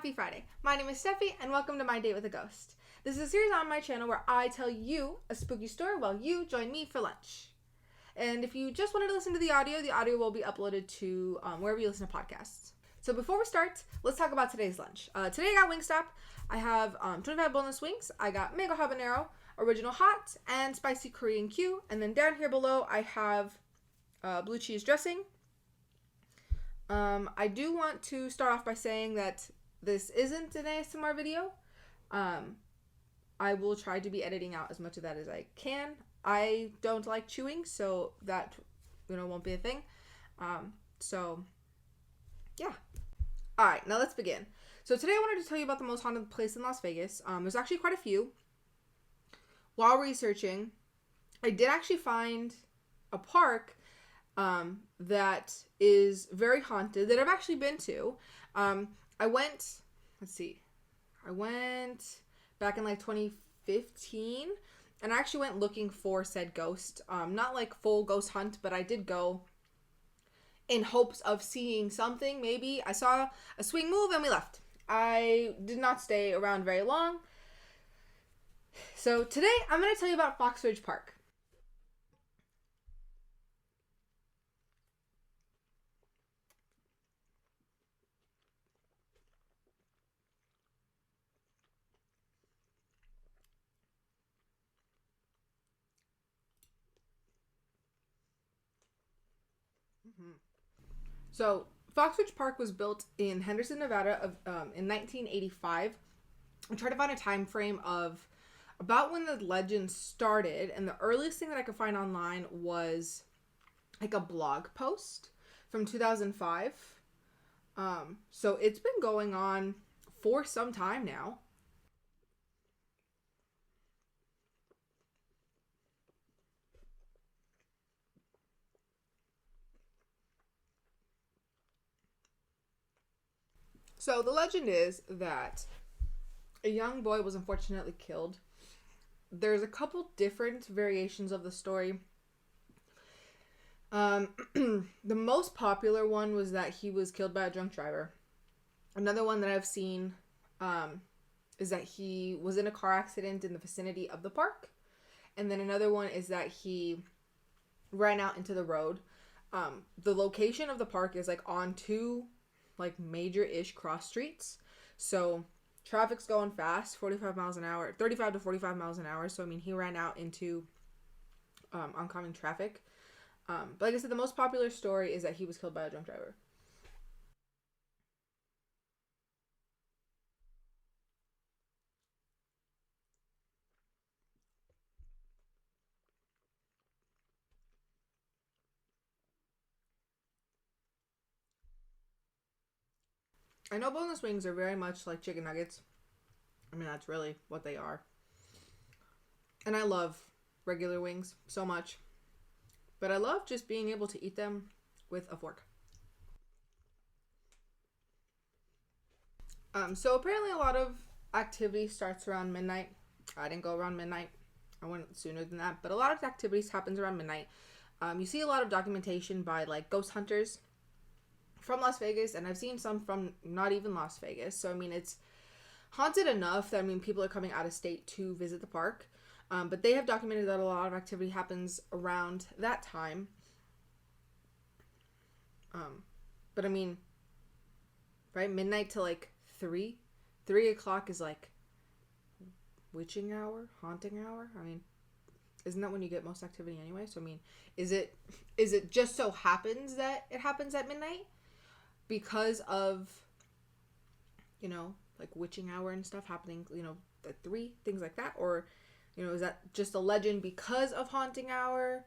Happy Friday. My name is Steffi and welcome to My Date with a Ghost. This is a series on my channel where I tell you a spooky story while you join me for lunch. And if you just wanted to listen to the audio will be uploaded to wherever you listen to podcasts. So before we start, let's talk about today's lunch. Today I got Wingstop. I have 25 boneless wings. I got mango habanero, original hot, and spicy Korean Q. And then down here below I have blue cheese dressing. I do want to start off by saying that this isn't an ASMR video. I will try to be editing out as much of that as I can. I don't like chewing, so that, won't be a thing. So, yeah. Alright, now let's begin. So today I wanted to tell you about the most haunted place in Las Vegas. There's actually quite a few. While researching, I did actually find a park that is very haunted that I've actually been to. I went back in like 2015 and I actually went looking for said ghost. Not like full ghost hunt, but I did go in hopes of seeing something. Maybe I saw a swing move and we left. I did not stay around very long. So today I'm going to tell you about Fox Ridge Park. So, Fox Ridge Park was built in Henderson, Nevada in 1985. I tried to find a time frame of about when the legend started, and the earliest thing that I could find online was like a blog post from 2005. So it's been going on for some time now. So the legend is that a young boy was unfortunately killed. There's a couple different variations of the story. The most popular one was that he was killed by a drunk driver. Another one that I've seen is that he was in a car accident in the vicinity of the park. And then another one is that he ran out into the road. The location of the park is like on two like major-ish cross streets. So traffic's going fast, 45 miles an hour, 35 to 45 miles an hour. So, he ran out into oncoming traffic. But like I said, the most popular story is that he was killed by a drunk driver. I know boneless wings are very much like chicken nuggets. That's really what they are. And I love regular wings so much. But I love just being able to eat them with a fork. So apparently a lot of activity starts around midnight. I didn't go around midnight. I went sooner than that. But a lot of activities happens around midnight. You see a lot of documentation by like ghost hunters from Las Vegas, and I've seen some from not even Las Vegas. So, it's haunted enough that, people are coming out of state to visit the park. But they have documented that a lot of activity happens around that time. But right, midnight to like 3 o'clock is like witching hour, haunting hour. Isn't that when you get most activity anyway? So, is it just so happens that it happens at midnight? Because of, like witching hour and stuff happening, at 3, things like that? Or, is that just a legend because of haunting hour?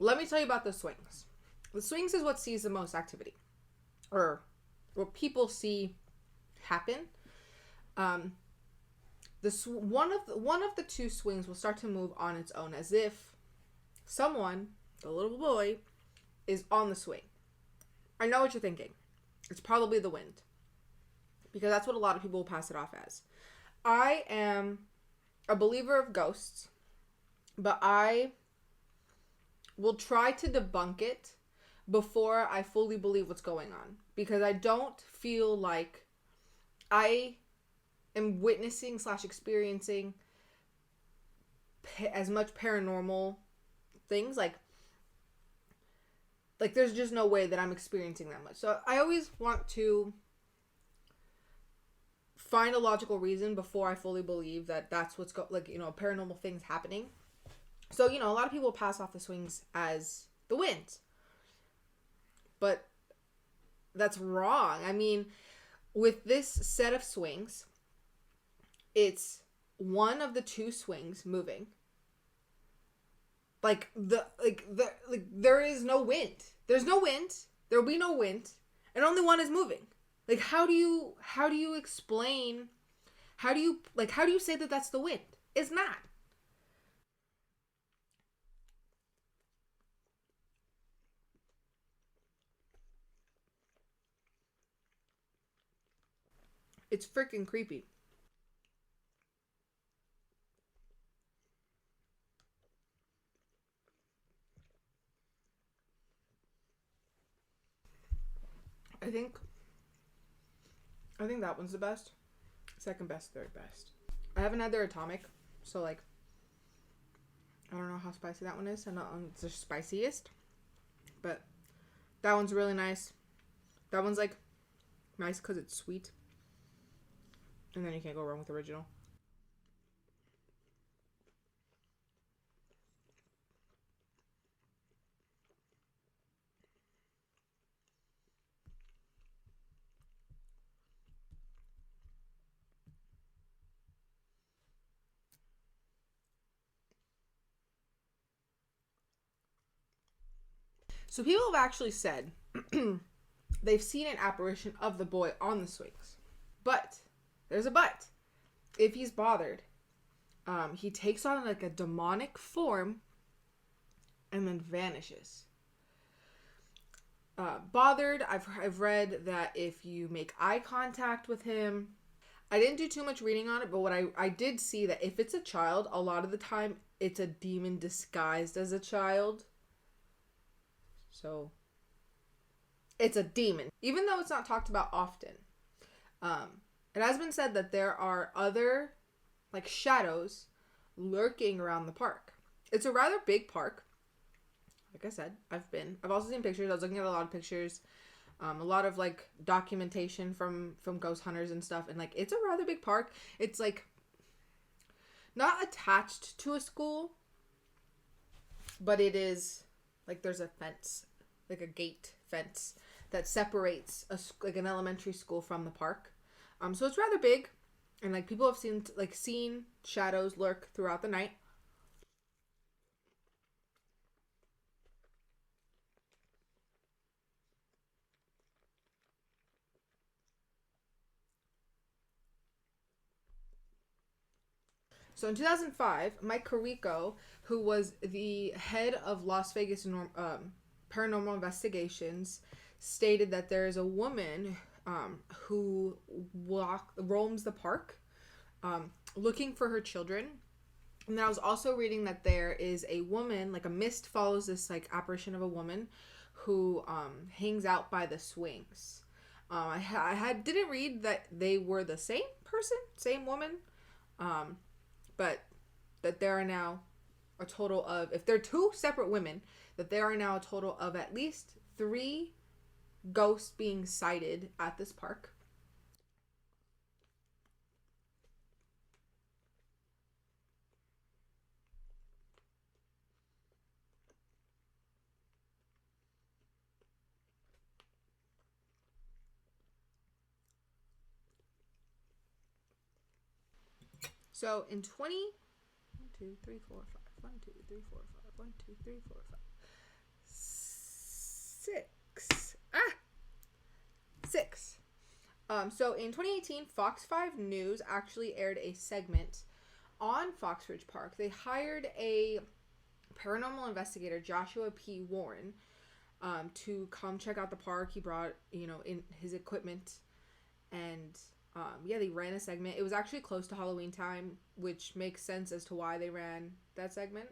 Let me tell you about the swings. The swings is what sees the most activity, or what people see happen. one of the two swings will start to move on its own, as if someone, the little boy, is on the swing. I know what you're thinking. It's probably the wind, because that's what a lot of people will pass it off as. I am a believer of ghosts, but I will try to debunk it before I fully believe what's going on, because I don't feel like I am witnessing / experiencing as much paranormal things. Like there's just no way that I'm experiencing that much. So I always want to find a logical reason before I fully believe that that's what's paranormal things happening. So, a lot of people pass off the swings as the wind. But that's wrong. I mean, with this set of swings, it's one of the two swings moving. There is no wind. There's no wind. There will be no wind, and only one is moving. Like, how do you explain? How do you say that that's the wind? It's not. It's freaking creepy. I think that one's the best. Second best, third best. I haven't had their atomic, so I don't know how spicy that one is. I'm not it's the spiciest, but that one's really nice. That one's nice because it's sweet, and then you can't go wrong with original. So people have actually said they've seen an apparition of the boy on the swings. But there's a but. If he's bothered, he takes on a demonic form and then vanishes. Bothered, I've read that if you make eye contact with him, I didn't do too much reading on it, but what I did see that if it's a child, a lot of the time it's a demon disguised as a child. So it's a demon, even though it's not talked about often. It has been said that there are other shadows lurking around the park. It's a rather big park. Like I said, I've also seen pictures. I was looking at a lot of pictures, a lot of documentation from ghost hunters and stuff, and it's a rather big park. It's not attached to a school, but it is there's a fence, a gate fence that separates an elementary school from the park. So it's rather big, and people have seen shadows lurk throughout the night. So in 2005, Mike Carrico, who was the head of Las Vegas paranormal investigations, stated that there is a woman who roams the park looking for her children. And then I was also reading that there is a woman, a mist follows this apparition of a woman who hangs out by the swings. I didn't read that they were the same person, same woman, but that there are now a total of, if they're two separate women, that there are now a total of at least 3 ghosts being sighted at this park. So in 1, 2, 3, 4, 5. 1, 2, 3, 4, 5. 1, 2, 3, 4, 5. 6. 6. So in 2018, Fox 5 News actually aired a segment on Fox Ridge Park. They hired a paranormal investigator, Joshua P. Warren, to come check out the park. He brought, in his equipment, and they ran a segment. It was actually close to Halloween time, which makes sense as to why they ran that segment.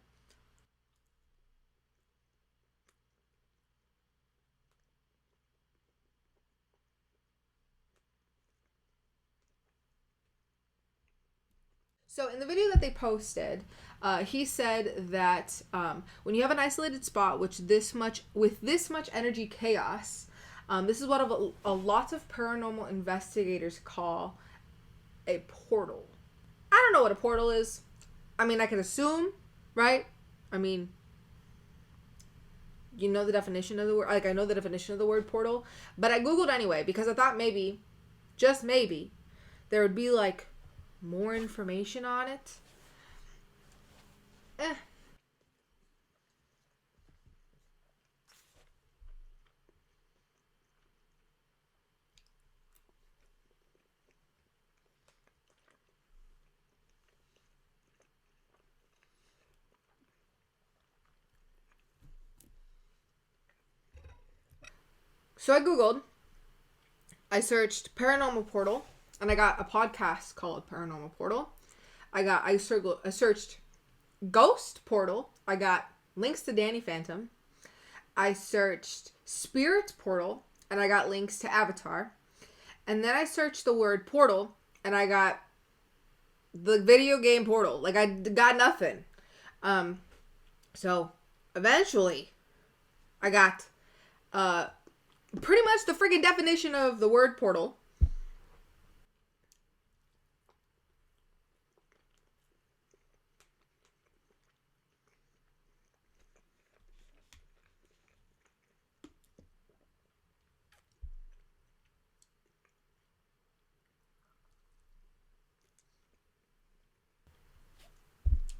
So in the video that they posted, he said that when you have an isolated spot, with this much energy chaos, this is what a lot of paranormal investigators call a portal. I don't know what a portal is. I mean, I can assume, right? I mean, you know the definition of the word. Like, I know the definition of the word portal, but I Googled anyway because I thought maybe, just maybe, there would be like more information on it. So I searched paranormal portal, and I got a podcast called Paranormal Portal. I searched ghost portal. I got links to Danny Phantom. I searched spirit portal, and I got links to Avatar. And then I searched the word portal, and I got the video game Portal. Like, I got nothing. So eventually I got pretty much the freaking definition of the word portal.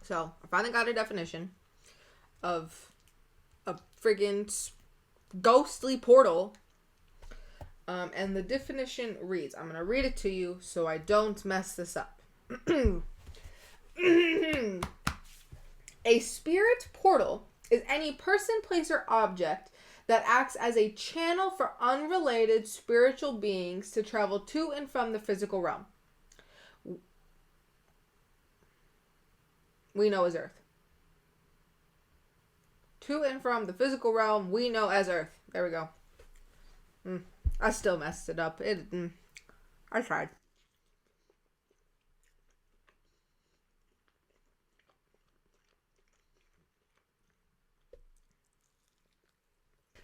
So I finally got a definition of a friggin' ghostly portal. And the definition reads, I'm going to read it to you so I don't mess this up. A spirit portal is any person, place, or object that acts as a channel for unrelated spiritual beings to travel to and from the physical realm. We know as Earth. To and from the physical realm, we know as Earth. There we go. I still messed it up. I tried.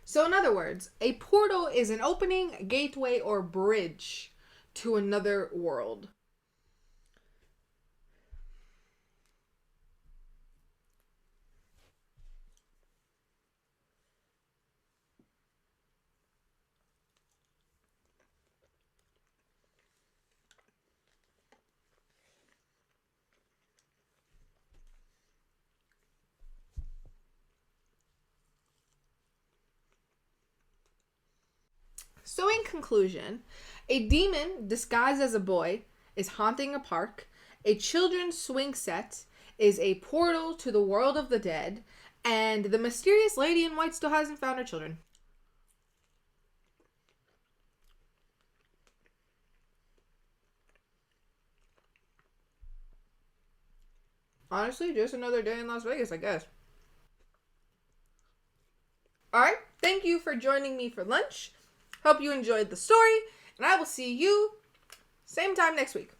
So in other words, a portal is an opening, gateway, or bridge to another world. So in conclusion, a demon disguised as a boy is haunting a park. A children's swing set is a portal to the world of the dead. And the mysterious lady in white still hasn't found her children. Honestly, just another day in Las Vegas, I guess. Alright, thank you for joining me for lunch. Hope you enjoyed the story, and I will see you same time next week.